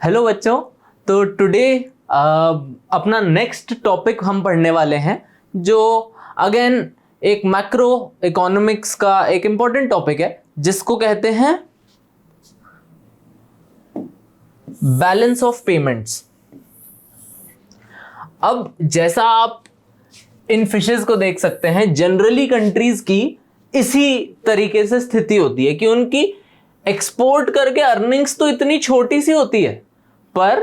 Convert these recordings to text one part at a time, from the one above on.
Hello बच्चों। तो today अपना नेक्स्ट टॉपिक हम पढ़ने वाले हैं जो अगेन एक मैक्रो इकोनॉमिक्स का एक इम्पॉर्टेंट टॉपिक है जिसको कहते हैं बैलेंस ऑफ पेमेंट्स। अब जैसा आप इन फिशेस को देख सकते हैं, जनरली कंट्रीज की इसी तरीके से स्थिति होती है कि उनकी एक्सपोर्ट करके अर्निंग्स तो इतनी छोटी सी होती है पर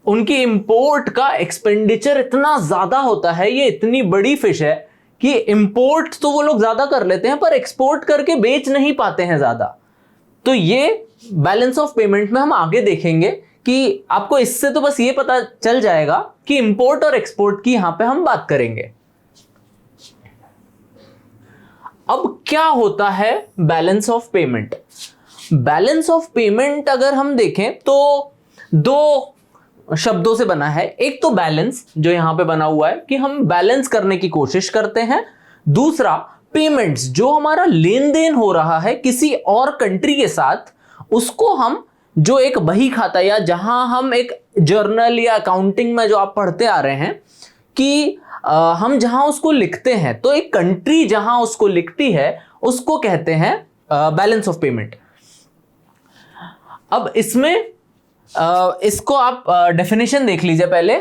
उनकी इंपोर्ट का एक्सपेंडिचर इतना ज्यादा होता है। ये इतनी बड़ी फिश है कि इंपोर्ट तो वो लोग ज्यादा कर लेते हैं पर एक्सपोर्ट करके बेच नहीं पाते हैं ज्यादा। तो ये बैलेंस ऑफ पेमेंट में हम आगे देखेंगे कि आपको इससे तो बस ये पता चल जाएगा कि इंपोर्ट और एक्सपोर्ट की यहां पे हम बात करेंगे। अब क्या होता है balance of payment? Balance of payment अगर हम देखें तो दो शब्दों से बना है। एक तो बैलेंस जो यहां पे बना हुआ है कि हम बैलेंस करने की कोशिश करते हैं, दूसरा पेमेंट्स जो हमारा लेन देन हो रहा है किसी और कंट्री के साथ, उसको हम जो एक बही खाता या जहां हम एक जर्नल या अकाउंटिंग में जो आप पढ़ते आ रहे हैं कि हम जहां उसको लिखते हैं, तो एक कंट्री जहां उसको लिखती है उसको कहते हैं बैलेंस ऑफ पेमेंट। अब इसमें इसको आप डेफिनेशन देख लीजिए पहले।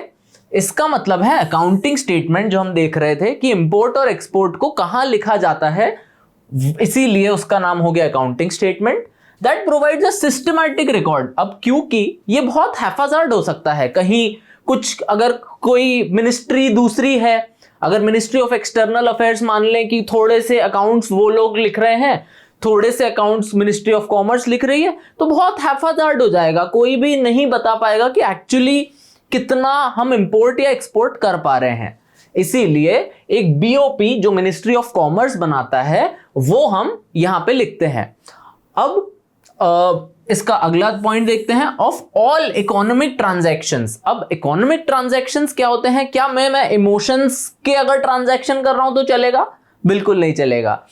इसका मतलब है अकाउंटिंग स्टेटमेंट जो हम देख रहे थे कि इंपोर्ट और एक्सपोर्ट को कहां लिखा जाता है, इसीलिए उसका नाम हो गया accounting statement that provides a systematic record. अब क्योंकि ये बहुत हैफाजार्ड हो सकता है, कहीं कुछ अगर कोई मिनिस्ट्री दूसरी है, अगर मिनिस्ट्री ऑफ एक्सटर्नल अफेयर्स मान लें कि थोड़े से अकाउंट्स वो लोग लिख रहे हैं, थोड़े से अकाउंट्स मिनिस्ट्री ऑफ कॉमर्स लिख रही है, तो बहुत हैफाजार्ड हो जाएगा। कोई भी नहीं बता पाएगा कि एक्चुअली कितना हम इंपोर्ट या एक्सपोर्ट कर पा रहे हैं। इसीलिए एक बीओपी जो मिनिस्ट्री ऑफ कॉमर्स बनाता है वो हम यहां पे लिखते हैं। अब इसका अगला पॉइंट देखते हैं, ऑफ ऑल इकोनॉमिक ट्रांजैक्शंस। अब इकोनॉमिक ट्रांजैक्शंस क्या होते हैं? क्या मैं इमोशंस के अगर ट्रांजैक्शन कर रहा हूं तो चलेगा? बिल्कुल नहीं चलेगा।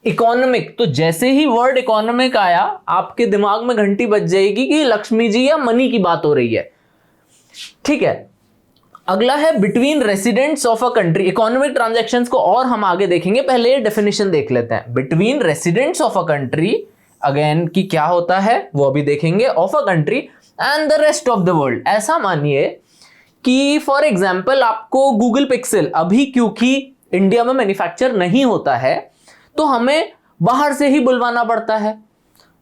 इकोनॉमिक, तो जैसे ही वर्ड इकोनॉमिक आया आपके दिमाग में घंटी बज जाएगी कि लक्ष्मी जी या मनी की बात हो रही है। ठीक है, अगला है between residents of a country. Economic transactions को और हम आगे देखेंगे, पहले ये डेफिनेशन देख लेते हैं। Between residents of a country again की क्या होता है वो अभी देखेंगे, of a country and the rest of the world. ऐसा मानिए कि फॉर एग्जांपल आपको गूगल पिक्सल अभी क्योंकि इंडिया में मैन्युफैक्चर नहीं होता है तो हमें बाहर से ही बुलवाना पड़ता है।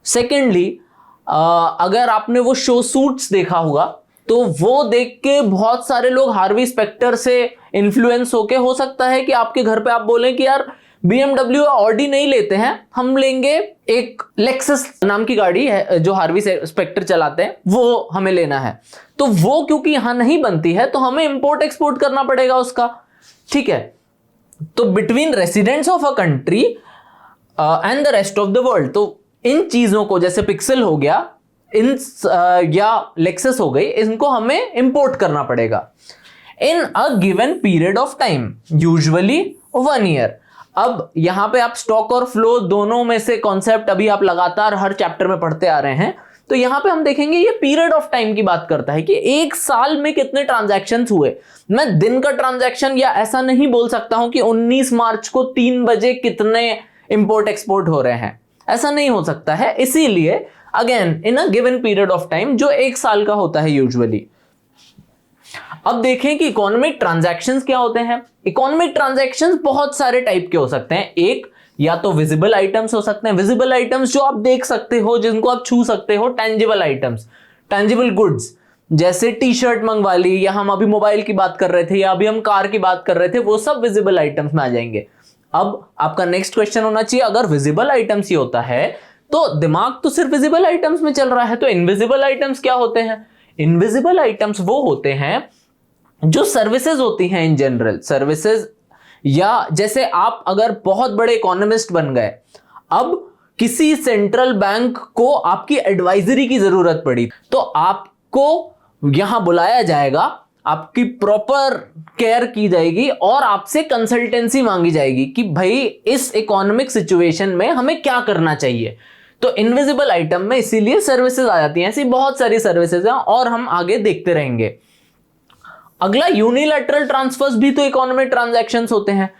सेकेंडली अगर आपने वो शो सूट्स देखा होगा तो वो देख के बहुत सारे लोग हार्वी स्पेक्टर से इन्फ्लुएंस होके, हो सकता है कि आपके घर पे आप बोलें कि यार BMW या ऑडी नहीं लेते हैं, हम लेंगे एक लेक्सस नाम की गाड़ी है जो हार्वी स्पेक्टर चलाते हैं, वो हमें लेना है। तो वो क्योंकि यहां नहीं बनती है तो हमें इंपोर्ट एक्सपोर्ट करना पड़ेगा उसका। ठीक है, तो between residents of a country and the rest of the world, तो इन चीजों को जैसे पिक्सल हो गया या लेक्सस हो गई, इनको हमें इंपोर्ट करना पड़ेगा in a given period of time, usually 1 year. अब यहां पे आप स्टॉक और फ्लो दोनों में से कॉन्सेप्ट अभी आप लगातार हर चैप्टर में पढ़ते आ रहे हैं, तो यहां पे हम देखेंगे ये पीरियड ऑफ टाइम की बात करता है कि एक साल में कितने ट्रांजैक्शंस हुए। मैं दिन का ट्रांजैक्शन या ऐसा नहीं बोल सकता हूं कि 19 मार्च को 3 बजे कितने इंपोर्ट एक्सपोर्ट हो रहे हैं, ऐसा नहीं हो सकता है। इसीलिए again in a given period of time जो एक साल का होता है यूजुअली। अब देखें कि इकोनॉमिक ट्रांजैक्शंस क्या होते हैं। इकोनॉमिक ट्रांजैक्शंस बहुत सारे टाइप के हो सकते हैं। एक या तो विजिबल आइटम्स हो सकते हैं, विजिबल आइटम्स जो आप देख सकते हो, जिनको आप छू सकते हो। टेंजिबल आइटम्स, टेंजिबल गुड्स, जैसे टी शर्ट मंगवा ली, या हम अभी मोबाइल की बात कर रहे थे, या अभी हम कार की बात कर रहे थे, वो सब विजिबल आइटम्स में आ जाएंगे। अब आपका नेक्स्ट क्वेश्चन होना चाहिए, अगर विजिबल आइटम्स ही होता है तो दिमाग तो सिर्फ विजिबल आइटम्स में चल रहा है, तो इनविजिबल आइटम्स क्या होते हैं? इनविजिबल आइटम्स वो होते हैं जो सर्विसेज होती हैं, इन जनरल सर्विसेज। या जैसे आप अगर बहुत बड़े इकोनॉमिस्ट बन गए, अब किसी सेंट्रल बैंक को आपकी एडवाइजरी की जरूरत पड़ी, तो आपको यहां बुलाया जाएगा, आपकी प्रॉपर केयर की जाएगी और आपसे कंसल्टेंसी मांगी जाएगी कि भाई इस इकोनॉमिक सिचुएशन में हमें क्या करना चाहिए। तो इनविजिबल आइटम में इसीलिए सर्विसेज आ जाती हैं। ऐसी बहुत सारी सर्विसेज हैं और हम आगे देखते रहेंगे। अगला यूनिलैटरल ट्रांसफर्स भी तो इकोनॉमिक ट्रांजैक्शंस होते हैं।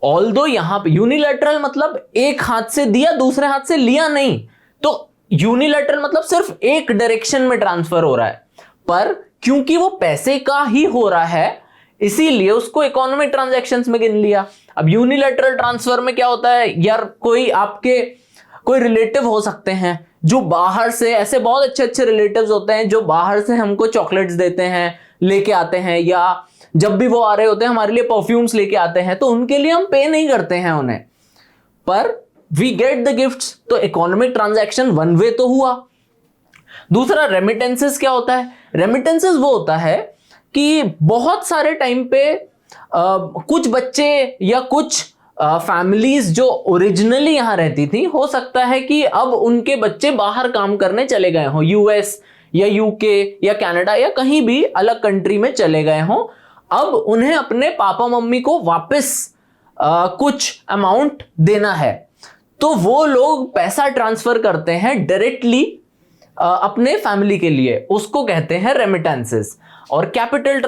ऑल्दो यहां पे यूनिलैटरल मतलब एक हाथ से दिया दूसरे हाथ से लिया नहीं, तो यूनिलैटरल मतलब सिर्फ एक डायरेक्शन में ट्रांसफर हो रहा है, पर क्योंकि वो पैसे का ही हो रहा है इसीलिए उसको इकोनॉमिक ट्रांजैक्शंस में गिन लिया। अब यूनिलैटरल ट्रांसफर में क्या होता है यार, कोई रिलेटिव हो सकते हैं जो बाहर से, ऐसे बहुत अच्छे अच्छे रिलेटिव्स होते हैं जो बाहर से हमको चॉकलेट्स देते हैं, लेके आते हैं, या जब भी वो आ रहे होते हैं हमारे लिए परफ्यूम्स लेके आते हैं, तो उनके लिए हम पे नहीं करते हैं उन्हें, पर वी गेट द गिफ्ट्स। तो इकोनॉमिक ट्रांजैक्शन वन वे तो हुआ। दूसरा रेमिटेंसेस क्या होता है? रेमिटेंसेस वो होता है कि बहुत सारे टाइम पे कुछ बच्चे या कुछ फैमिलीज जो ओरिजिनली यहां रहती थी, हो सकता है कि अब उनके बच्चे बाहर काम करने चले गए हों, यूएस या यूके या कनाडा या कहीं भी अलग कंट्री में चले गए हों। अब उन्हें अपने पापा मम्मी को वापस कुछ अमाउंट देना है, तो वो लोग पैसा ट्रांसफर करते हैं डायरेक्टली अपने फैमिली के लिए, उसको कहते हैं रेमिटेंसेस। और कैपिटल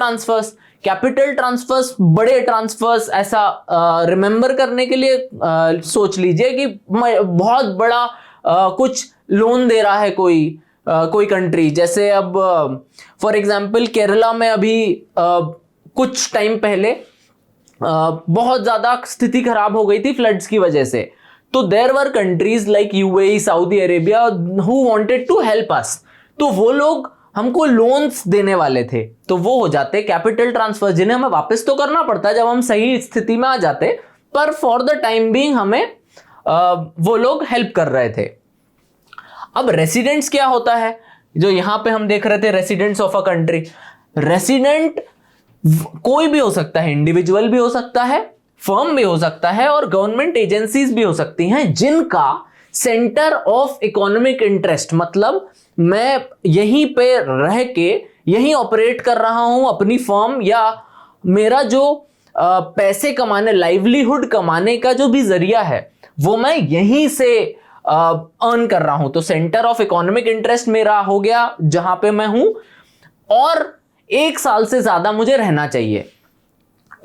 ट्रांसफर्स बड़े ट्रांसफर्स, ऐसा रिमेंबर करने के लिए सोच लीजिए कि बहुत बड़ा कुछ लोन दे रहा है कोई कंट्री, जैसे अब फॉर एग्जांपल केरला में अभी कुछ टाइम पहले बहुत ज्यादा स्थिति खराब हो गई थी फ्लड्स की वजह से, तो there were countries like UAE, Saudi Arabia who wanted to help us, तो वो लोग हमको लोन्स देने वाले थे, तो वो हो जाते कैपिटल ट्रांसफर, जिन्हें हमें वापस तो करना पड़ता है जब हम सही स्थिति में आ जाते, पर फॉर द टाइम बीइंग हमें वो लोग हेल्प कर रहे थे। अब रेसिडेंट्स क्या होता है, जो यहां पे हम देख रहे थे, residents of a country. Resident कोई भी हो सकता है, इंडिविजुअल भी हो सकता है, फर्म भी हो सकता है, और गवर्नमेंट एजेंसीज भी हो सकती हैं, जिनका सेंटर ऑफ इकोनॉमिक इंटरेस्ट, मतलब मैं यहीं पे रह के यहीं ऑपरेट कर रहा हूं अपनी फर्म, या मेरा जो पैसे कमाने, लाइवलीहुड कमाने का जो भी जरिया है वो मैं यहीं से अर्न कर रहा हूं, तो सेंटर ऑफ इकोनॉमिक इंटरेस्ट मेरा हो गया जहां पे मैं हूं, और 1 साल से ज्यादा मुझे रहना चाहिए।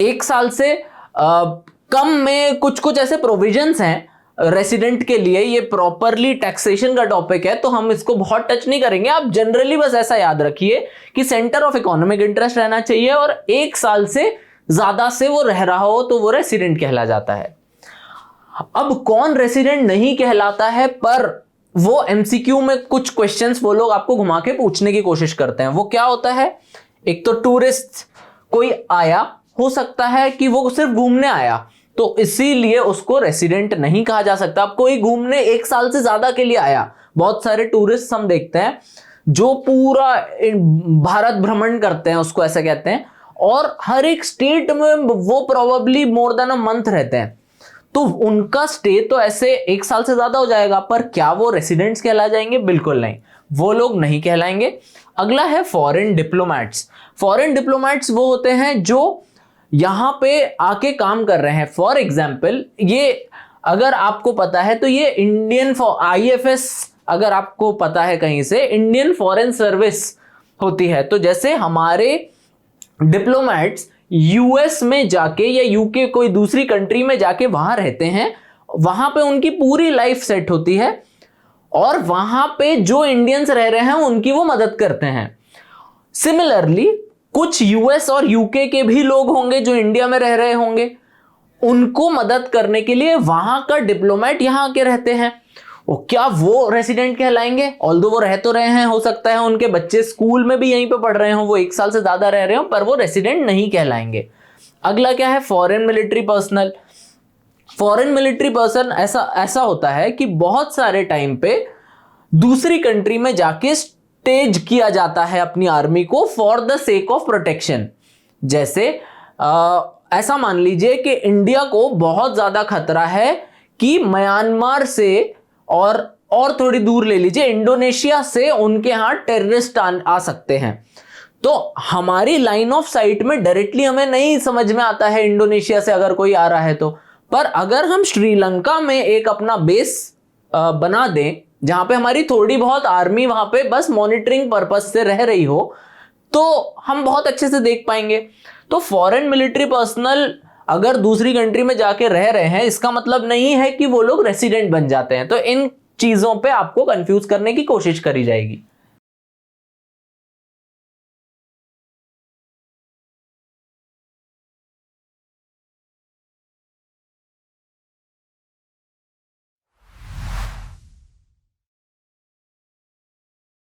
1 साल से कम में कुछ ऐसे प्रोविजंस हैं रेसिडेंट के लिए, ये प्रॉपरली टैक्सेशन का टॉपिक है तो हम इसको बहुत टच नहीं करेंगे। आप जनरली बस ऐसा याद रखिए कि सेंटर ऑफ इकोनॉमिक इंटरेस्ट रहना चाहिए, और 1 साल से ज्यादा से वो रह रहा हो तो वो रेसिडेंट कहला जाता है। अब कौन रेसिडेंट नहीं कहलाता है, पर वो एमसीक्यू में कुछ क्वेश्चंस वो लोग आपको घुमा के पूछने की कोशिश करते हैं। वो क्या होता है? एक तो टूरिस्ट, कोई आया, हो सकता है कि वो सिर्फ घूमने आया, तो इसीलिए उसको रेसिडेंट नहीं कहा जा सकता। अब कोई घूमने 1 साल से ज्यादा के लिए आया, बहुत सारे टूरिस्ट हम देखते हैं जो पूरा भारत भ्रमण करते हैं, उसको ऐसा कहते हैं, और हर एक स्टेट में वो probably more than a month रहते हैं, तो उनका स्टे तो ऐसे 1 साल से ज्यादा हो जाएगा, पर क्या वो रेसिडेंट्स कहला जाएंगे? बिल्कुल नहीं, वो लोग नहीं कहलाएंगे। अगला है फॉरेन डिप्लोमैट्स। फॉरेन डिप्लोमैट्स वो होते हैं जो यहां पे आके काम कर रहे हैं। फॉर एग्जाम्पल, ये अगर आपको पता है तो ये इंडियन IFS, अगर आपको पता है कहीं से, इंडियन फॉरेन सर्विस होती है। तो जैसे हमारे डिप्लोमैट्स यूएस में जाके या यूके कोई दूसरी कंट्री में जाके वहां रहते हैं, वहां पे उनकी पूरी लाइफ सेट होती है, और वहां पे जो इंडियंस रह रहे हैं उनकी वो मदद करते हैं। सिमिलरली कुछ यूएस और यूके के भी लोग होंगे जो इंडिया में रह रहे होंगे, उनको मदद करने के लिए वहां का डिप्लोमेट यहां आके रहते हैं। क्या वो रेसिडेंट कहलाएंगे? ऑल्दो वो रह तो रहे हैं, हो सकता है उनके बच्चे स्कूल में भी यहीं पे पढ़ रहे हो, वो 1 साल से ज्यादा रह रहे हो, पर वो रेसिडेंट नहीं कहलाएंगे। अगला क्या है? Foreign military personnel. Foreign military person ऐसा होता है कि बहुत सारे टाइम पे दूसरी कंट्री में जाके स्टेज किया जाता है अपनी आर्मी को for the sake of protection. जैसे ऐसा मान लीजिए कि इंडिया को बहुत ज्यादा खतरा है कि म्यांमार से, और थोड़ी दूर ले लीजिए इंडोनेशिया से, उनके यहां टेररिस्ट आ सकते हैं, तो हमारी लाइन ऑफ साइट में डायरेक्टली हमें नहीं समझ में आता है इंडोनेशिया से अगर कोई आ रहा है तो, पर अगर हम श्रीलंका में एक अपना बेस बना दें जहां पे हमारी थोड़ी बहुत आर्मी वहां पे बस मॉनिटरिंग पर्पस से रह रही हो, तो हम बहुत अच्छे से देख पाएंगे। तो फॉरेन मिलिट्री पर्सनल अगर दूसरी कंट्री में जाके रह रहे हैं, इसका मतलब नहीं है कि वो लोग रेसिडेंट बन जाते हैं। तो इन चीजों पे आपको कंफ्यूज करने की कोशिश करी जाएगी।